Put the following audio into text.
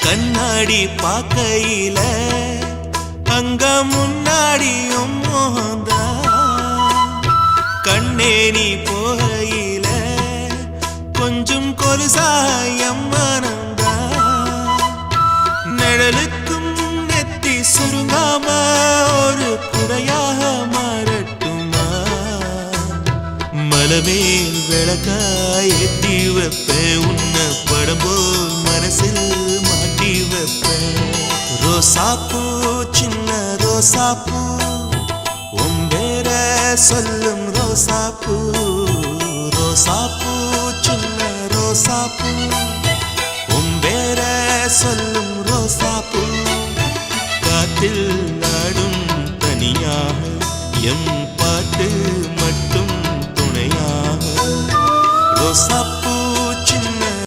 கண்ணாடி பார்க்கையில அங்க முன்னாடியும் மோகந்தா கண்ணே நீ போகையில கொஞ்சம் கொலுசாயம் மனந்தா நிழலுக்கும் நெத்தி சுருங்காம ஒரு குறையாக மாறட்டுமா மலமேல் விளக்காய் ஏத்தி வைப்பேன் உன்னை படம் போல் மனசில் மாட்டி வைப்பேன் ரோசாப்பூ சின்ன ரோசாப்பூ உம்பேர சொல்லும் ரோசாப்பூ ரோசாப்பூ சின்ன ரோசாப்பூ உம்பேர சொல்லும் ரோசாப்பூ காத்தில் நாடும் தனியாக எம்